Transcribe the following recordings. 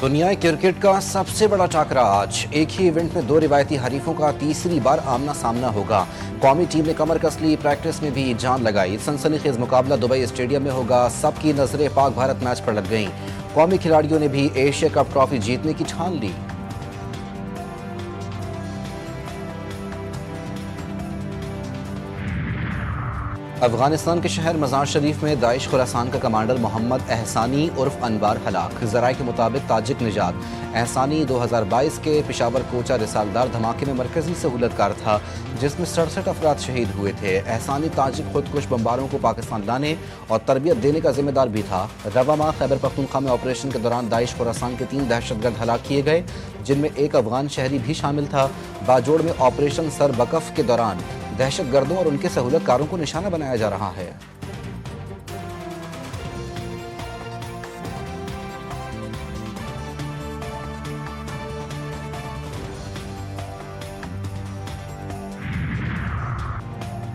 دنیا کرکٹ کا سب سے بڑا ٹاکرا آج ایک ہی ایونٹ میں دو روایتی حریفوں کا تیسری بار آمنا سامنا ہوگا۔ قومی ٹیم نے کمر کس لی، پریکٹس میں بھی جان لگائی۔ سنسنی خیز مقابلہ دبئی اسٹیڈیم میں ہوگا۔ سب کی نظریں پاک بھارت میچ پر لگ گئیں۔ قومی کھلاڑیوں نے بھی ایشیا کپ ٹرافی جیتنے کی ٹھان لی۔ افغانستان کے شہر مزار شریف میں داعش خراسان کا کمانڈر محمد احسانی عرف انوار ہلاک۔ ذرائع کے مطابق تاجک نژاد احسانی 2022 کے پشاور کوچہ رسالدار دھماکے میں مرکزی سہولت کار تھا، جس میں 67 افراد شہید ہوئے تھے۔ احسانی تاجک خودکش بمباروں کو پاکستان لانے اور تربیت دینے کا ذمہ دار بھی تھا۔ رواں ماہ خیبر پختونخوا میں آپریشن کے دوران داعش خراسان کے 3 دہشت گرد ہلاک کیے گئے، جن میں ایک افغان شہری بھی شامل تھا۔ باجوڑ میں آپریشن سر بکف کے دوران دہشت گردوں اور ان کے سہولت کاروں کو نشانہ بنایا جا رہا ہے۔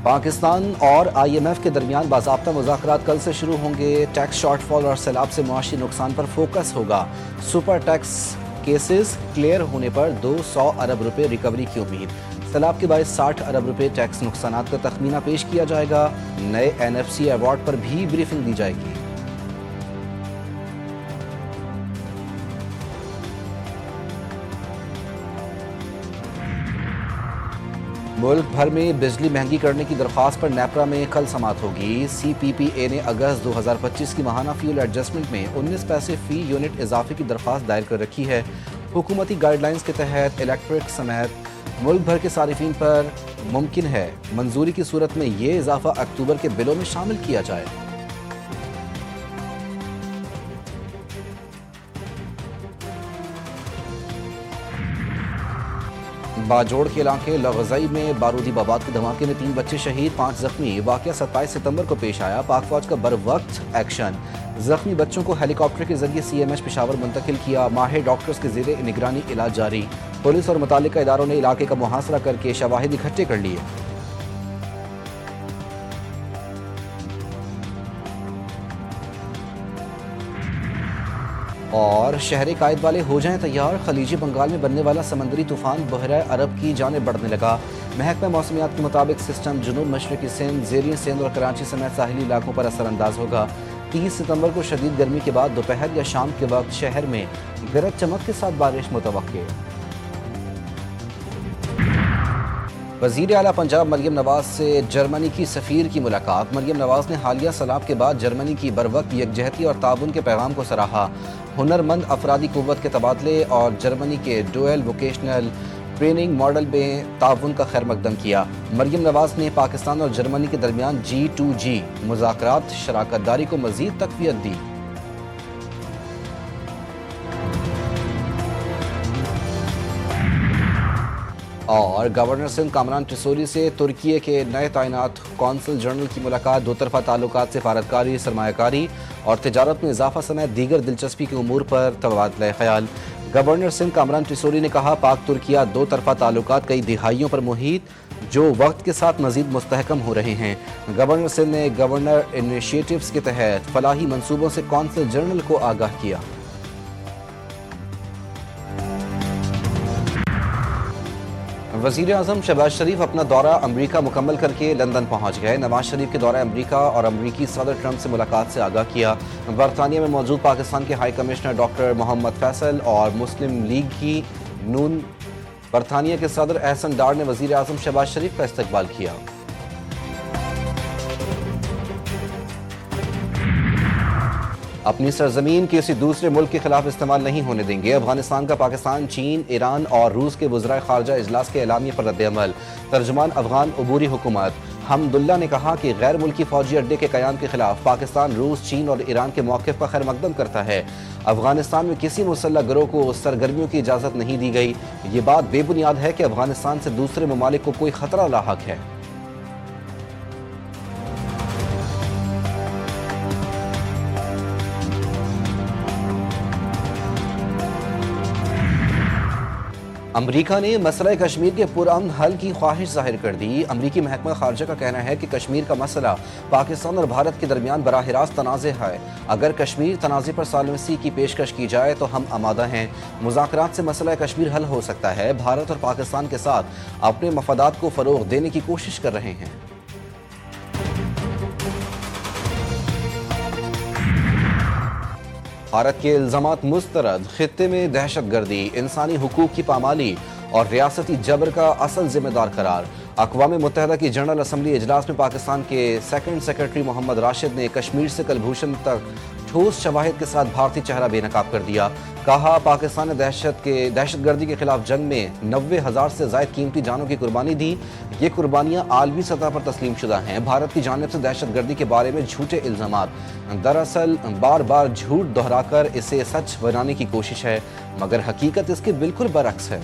پاکستان اور آئی ایم ایف کے درمیان باضابطہ مذاکرات کل سے شروع ہوں گے۔ ٹیکس شارٹ فال اور سیلاب سے معاشی نقصان پر فوکس ہوگا۔ سپر ٹیکس کیسز کلیئر ہونے پر 200 ارب روپے ریکوری کی امید۔ سیلاب کے باعث 60 ارب روپے ٹیکس نقصانات کا تخمینہ پیش کیا جائے گا۔ نئے این ایف سی ایوارڈ پر بھی بریفنگ دی جائے گی۔ ملک بھر میں بجلی مہنگی کرنے کی درخواست پر نیپرا میں کل سماعت ہوگی۔ سی پی پی اے نے اگست 2025 کی ماہانہ فیول ایڈجسٹمنٹ میں 19 پیسے فی یونٹ اضافے کی درخواست دائر کر رکھی ہے۔ حکومتی گائیڈ لائنز کے تحت الیکٹرک سمیت ملک بھر کے صارفین پر ممکن ہے منظوری کی صورت میں یہ اضافہ اکتوبر کے بلوں میں شامل کیا جائے۔ باجوڑ کے علاقے لغزئی میں بارودی بابات کے دھماکے میں 3 بچے شہید، 5 زخمی۔ واقعہ 27 ستمبر کو پیش آیا۔ پاک فوج کا بروقت ایکشن، زخمی بچوں کو ہیلی کاپٹر کے ذریعے سی ایم ایچ پشاور منتقل کیا۔ ماہر ڈاکٹرز کے زیر نگرانی علاج جاری۔ پولیس اور متعلقہ اداروں نے علاقے کا محاصرہ کر کے شواہد اکٹھے کر لیے۔ اور شہر قائد والے ہو جائیں تیار، خلیجی بنگال میں بننے والا سمندری طوفان بحیرہ عرب کی جانب بڑھنے لگا۔ محکمہ موسمیات کے مطابق سسٹم جنوب مشرقی سندھ، زیریں سندھ اور کراچی سمیت ساحلی علاقوں پر اثر انداز ہوگا۔ 30 ستمبر کو شدید گرمی کے بعد دوپہر یا شام کے وقت شہر میں گرج چمک کے ساتھ بارش متوقع۔ وزیر اعلیٰ پنجاب مریم نواز سے جرمنی کی سفیر کی ملاقات۔ مریم نواز نے حالیہ سیلاب کے بعد جرمنی کی بروقت یکجہتی اور تعاون کے پیغام کو سراہا۔ ہنرمند افرادی قوت کے تبادلے اور جرمنی کے ڈوئل ووکیشنل ٹریننگ ماڈل میں تعاون کا خیر مقدم کیا۔ مریم نواز نے پاکستان اور جرمنی کے درمیان G2G مذاکرات شراکت داری کو مزید تقویت دی۔ اور گورنر سندھ کامران ٹیسوری سے ترکی کے نئے تعینات قونصل جنرل کی ملاقات۔ دو طرفہ تعلقات، سفارتکاری، سرمایہ کاری اور تجارت میں اضافہ سمیت دیگر دلچسپی کے امور پر تبادلہ خیال۔ گورنر سندھ کامران ٹیسوری نے کہا، پاک ترکیہ دو طرفہ تعلقات کئی دہائیوں پر محیط جو وقت کے ساتھ مزید مستحکم ہو رہے ہیں۔ گورنر سندھ نے گورنر انیشیٹوز کے تحت فلاحی منصوبوں سے قونصل جنرل کو آگاہ کیا۔ وزیر اعظم شہباز شریف اپنا دورہ امریکہ مکمل کر کے لندن پہنچ گئے۔ نواز شریف کے دورہ امریکہ اور امریکی صدر ٹرمپ سے ملاقات سے آگاہ کیا۔ برطانیہ میں موجود پاکستان کے ہائی کمشنر ڈاکٹر محمد فیصل اور مسلم لیگ کی نون برطانیہ کے صدر احسن ڈار نے وزیر اعظم شہباز شریف کا استقبال کیا۔ اپنی سرزمین کسی دوسرے ملک کے خلاف استعمال نہیں ہونے دیں گے۔ افغانستان کا پاکستان، چین، ایران اور روس کے وزرائے خارجہ اجلاس کے اعلامیے پر رد عمل۔ ترجمان افغان عبوری حکومت حمداللہ نے کہا کہ غیر ملکی فوجی اڈے کے قیام کے خلاف پاکستان روس، چین اور ایران کے موقف کا خیر مقدم کرتا ہے۔ افغانستان میں کسی مسلح گروہ کو سرگرمیوں کی اجازت نہیں دی گئی۔ یہ بات بے بنیاد ہے کہ افغانستان سے دوسرے ممالک کو کوئی خطرہ لاحق ہے۔ امریکہ نے مسئلہ کشمیر کے پرامن حل کی خواہش ظاہر کر دی۔ امریکی محکمہ خارجہ کا کہنا ہے کہ کشمیر کا مسئلہ پاکستان اور بھارت کے درمیان براہ راست تنازع ہے۔ اگر کشمیر تنازع پر ثالثی کی پیشکش کی جائے تو ہم آمادہ ہیں۔ مذاکرات سے مسئلہ کشمیر حل ہو سکتا ہے۔ بھارت اور پاکستان کے ساتھ اپنے مفادات کو فروغ دینے کی کوشش کر رہے ہیں۔ بھارت کے الزامات مسترد۔ خطے میں دہشت گردی، انسانی حقوق کی پامالی اور ریاستی جبر کا اصل ذمہ دار قرار۔ اقوام متحدہ کی جنرل اسمبلی اجلاس میں پاکستان کے سیکنڈ سیکرٹری محمد راشد نے کشمیر سے کلبھوشن تک ٹھوس شواہد کے ساتھ بھارتی چہرہ بے نقاب کر دیا۔ کہا پاکستان نے دہشت گردی کے خلاف جنگ میں 90,000 سے زائد قیمتی جانوں کی قربانی دی۔ یہ قربانیاں عالمی سطح پر تسلیم شدہ ہیں۔ بھارت کی جانب سے دہشت گردی کے بارے میں جھوٹے الزامات دراصل بار بار جھوٹ دہرا کر اسے سچ بنانے کی کوشش ہے، مگر حقیقت اس کے بالکل برعکس ہے۔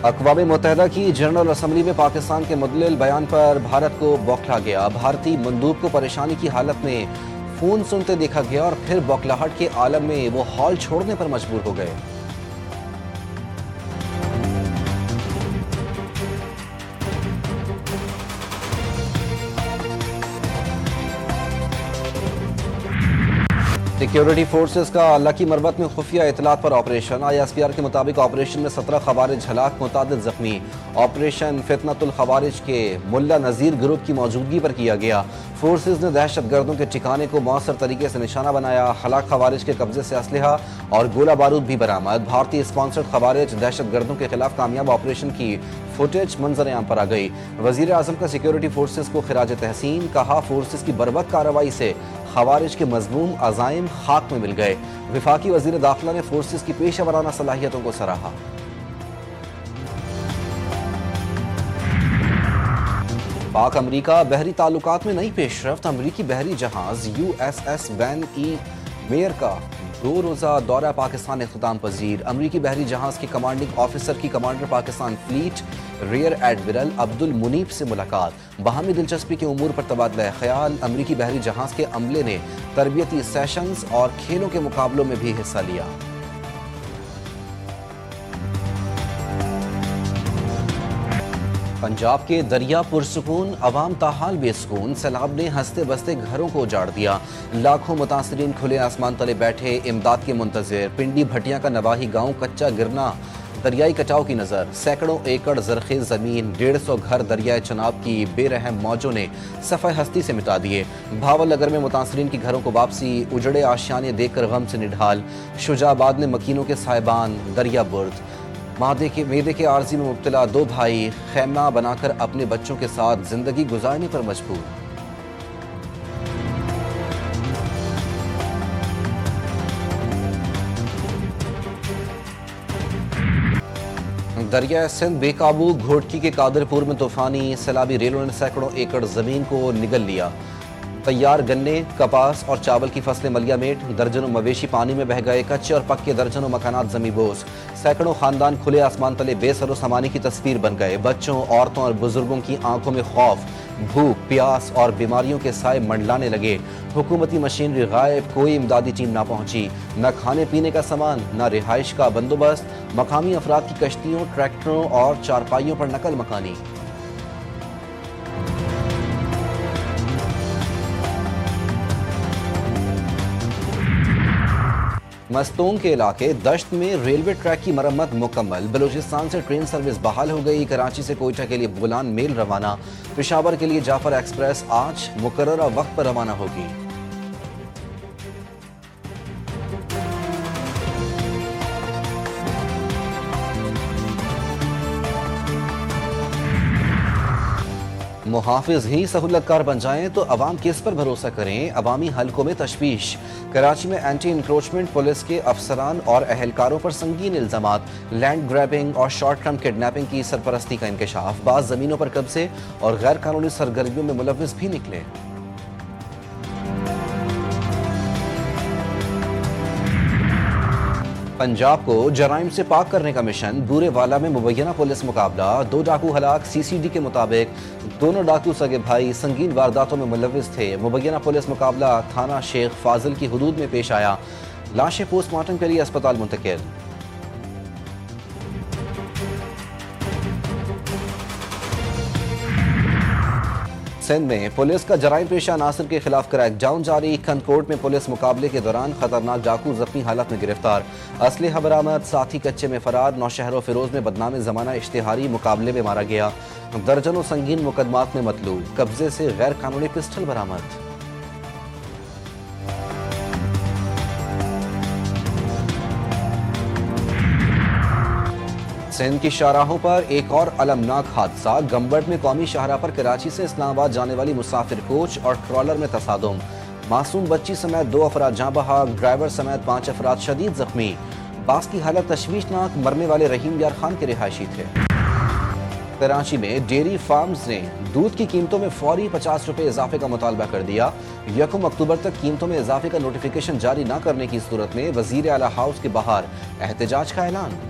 اقوام متحدہ کی جنرل اسمبلی میں پاکستان کے مدلل بیان پر بھارت کو بوکھلا گیا۔ بھارتی مندوب کو پریشانی کی حالت میں فون سنتے دیکھا گیا اور پھر بوکھلاہٹ کے عالم میں وہ ہال چھوڑنے پر مجبور ہو گئے۔ سیکیورٹی فورسز کا لکی مربت میں خفیہ اطلاعات پر آپریشن۔ ISPR کے مطابق آپریشن میں 17 خوارج ہلاک، متعدد زخمی۔ آپریشن فتنۃ الخوارج کے ملا نذیر گروپ کی موجودگی پر کیا گیا۔ فورسز نے دہشت گردوں کے ٹھکانے کو مؤثر طریقے سے نشانہ بنایا۔ ہلاک خوارج کے قبضے سے اسلحہ اور گولہ بارود بھی برآمد۔ بھارتی اسپانسرڈ خوارج دہشت گردوں کے خلاف کامیاب آپریشن کی فوٹیج منظر عام پر آ گئی۔ وزیر اعظم کا سیکیورٹی فورسز کو خراج تحسین۔ کہا فورسز کی بروقت کارروائی سے خوارج کے مذموم عزائم خاک میں مل گئے۔ وفاقی وزیر داخلہ نے فورسز کی پیشہ ورانہ صلاحیتوں کو سراہا۔ پاک امریکہ بحری تعلقات میں نئی پیش رفت۔ امریکی بحری جہاز USS وین ای میئر کا 2 روزہ دورہ پاکستان اختتام پذیر۔ امریکی بحری جہاز کے کمانڈنگ آفیسر کی commander Pakistan fleet rear admiral Abdul Muneeb سے ملاقات۔ باہمی دلچسپی کے امور پر تبادلہ خیال۔ امریکی بحری جہاز کے عملے نے تربیتی سیشنز اور کھیلوں کے مقابلوں میں بھی حصہ لیا۔ پنجاب کے دریا پرسکون، عوام تاحال بے سکون۔ سیلاب نے ہنستے بستے گھروں کو اجاڑ دیا۔ لاکھوں متاثرین کھلے آسمان تلے بیٹھے، امداد کے منتظر۔ پنڈی بھٹیاں کا نواحی گاؤں کچا گرنا، دریائی کٹاؤ کی نظر۔ سینکڑوں ایکڑ زرخیز زمین، 150 گھر دریائے چناب کی بے رحم موجوں نے صفحہ ہستی سے مٹا دیے۔ بھاول نگر میں متاثرین کی گھروں کو واپسی، اجڑے آشیانے دیکھ کر غم سے نڈھال۔ شجاع آباد میں مکینوں کے سائبان، دریا برد۔ معدے کے عارضی میں مبتلا 2 بھائی خیمہ بنا کر اپنے بچوں کے ساتھ زندگی گزارنے پر مجبور۔ دریائے سندھ بے قابو، گھوٹکی کے قادرپور میں طوفانی سیلابی ریلوں نے سینکڑوں ایکڑ زمین کو نگل لیا۔ تیار گنے، کپاس اور چاول کی فصلیں ملیا میٹ، درجنوں مویشی پانی میں بہہ گئے، کچے اور پکے درجنوں مکانات زمیں بوس۔ سینکڑوں خاندان کھلے آسمان تلے بے سر و سامانی کی تصویر بن گئے۔ بچوں، عورتوں اور بزرگوں کی آنکھوں میں خوف، بھوک، پیاس اور بیماریوں کے سائے منڈلانے لگے۔ حکومتی مشینری غائب، کوئی امدادی ٹیم نہ پہنچی، نہ کھانے پینے کا سامان، نہ رہائش کا بندوبست۔ مقامی افراد کی کشتیوں، ٹریکٹروں اور چارپائیوں پر نقل مکانی۔ مستونگ کے علاقے دشت میں ریلوے ٹریک کی مرمت مکمل۔ بلوچستان سے ٹرین سروس بحال ہو گئی۔ کراچی سے کوئٹہ کے لیے بولان میل روانہ۔ پشاور کے لیے جعفر ایکسپریس آج مقررہ وقت پر روانہ ہوگی۔ محافظ ہی سہولت کار بن جائیں تو عوام کس پر بھروسہ کریں؟ عوامی حلقوں میں تشویش۔ کراچی میں اینٹی انکروچمنٹ پولیس کے افسران اور اہلکاروں پر سنگین الزامات۔ لینڈ گریبنگ اور شارٹ ٹرم کڈنیپنگ کی سرپرستی کا انکشاف۔ بعض زمینوں پر قبضے اور غیر قانونی سرگرمیوں میں ملوث بھی نکلے۔ پنجاب کو جرائم سے پاک کرنے کا مشن، بورے والا میں مبینہ پولیس مقابلہ، 2 ڈاکو ہلاک، سی سی ڈی کے مطابق دونوں ڈاکو سگے بھائی سنگین وارداتوں میں ملوث تھے۔ مبینہ پولیس مقابلہ تھانہ شیخ فاضل کی حدود میں پیش آیا، لاشیں پوسٹ مارٹم کے لیے اسپتال منتقل۔ سندھ میں پولیس کا جرائم پیشہ عناصر کے خلاف کریک ڈاؤن جاری، کھنکوٹ میں پولیس مقابلے کے دوران خطرناک ڈاکو زخمی حالت میں گرفتار، اسلحہ برآمد، ساتھی کچے میں فرار، نوشہر و فیروز میں بدنام زمانہ اشتہاری مقابلے میں مارا گیا، درجنوں سنگین مقدمات میں مطلوب، قبضے سے غیر قانونی پسٹل برآمد۔ سندھ کی شاہراہوں پر ایک اور المناک حادثہ، گمبڑ میں قومی شاہراہ پر کراچی سے اسلام آباد جانے والی مسافر کوچ اور ٹرالر میں تصادم، معصوم بچی سمیت 2 افراد جاں بحق، ڈرائیور سمیت 5 افراد شدید زخمی، باس کی حالت تشویشناک، مرنے والے رحیم یار خان کے رہائشی تھے۔ کراچی میں ڈیری فارمز نے دودھ کی قیمتوں میں فوری 50 روپے اضافے کا مطالبہ کر دیا، 1 اکتوبر تک قیمتوں میں اضافے کا نوٹیفیکیشن جاری نہ کرنے کی صورت میں وزیر اعلیٰ ہاؤس کے باہر احتجاج کا اعلان۔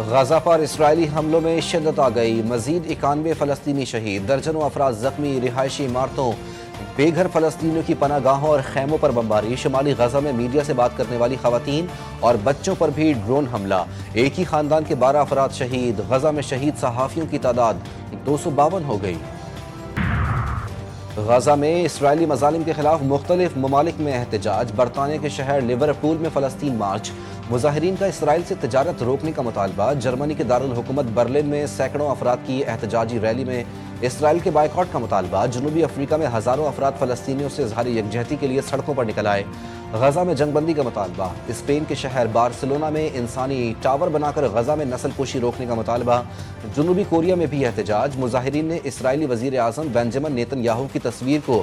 غزہ پر اسرائیلی حملوں میں شدت آ گئی، مزید 91 فلسطینی شہید، درجنوں افراد زخمی، رہائشی عمارتوں، بے گھر فلسطینیوں کی پناہ گاہوں اور خیموں پر بمباری، شمالی غزہ میں میڈیا سے بات کرنے والی خواتین اور بچوں پر بھی ڈرون حملہ، ایک ہی خاندان کے 12 افراد شہید، غزہ میں شہید صحافیوں کی تعداد 252 ہو گئی۔ غزہ میں اسرائیلی مظالم کے خلاف مختلف ممالک میں احتجاج، برطانیہ کے شہر لیورپول میں فلسطین مارچ، مظاہرین کا اسرائیل سے تجارت روکنے کا مطالبہ، جرمنی کے دارالحکومت برلن میں سینکڑوں افراد کی احتجاجی ریلی میں اسرائیل کے بائیکاٹ کا مطالبہ، جنوبی افریقہ میں ہزاروں افراد فلسطینیوں سے اظہار یکجہتی کے لیے سڑکوں پر نکل آئے، غزہ میں جنگ بندی کا مطالبہ، اسپین کے شہر بارسلونا میں انسانی ٹاور بنا کر غزہ میں نسل کشی روکنے کا مطالبہ، جنوبی کوریا میں بھی احتجاج، مظاہرین نے اسرائیلی وزیر اعظم بنجمن نیتن یاہو کی تصویر کو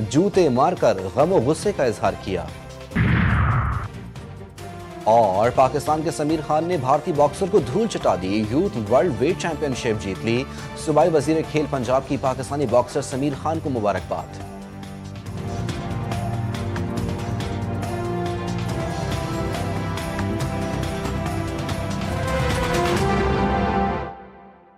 جوتے مار کر غم و غصے کا اظہار کیا۔ اور پاکستان کے سمیر خان نے بھارتی باکسر کو دھول چٹا دی، یوتھ ورلڈ ویٹ چیمپئن شپ جیت لی، صوبائی وزیر کھیل پنجاب کی پاکستانی باکسر سمیر خان کو مبارکباد۔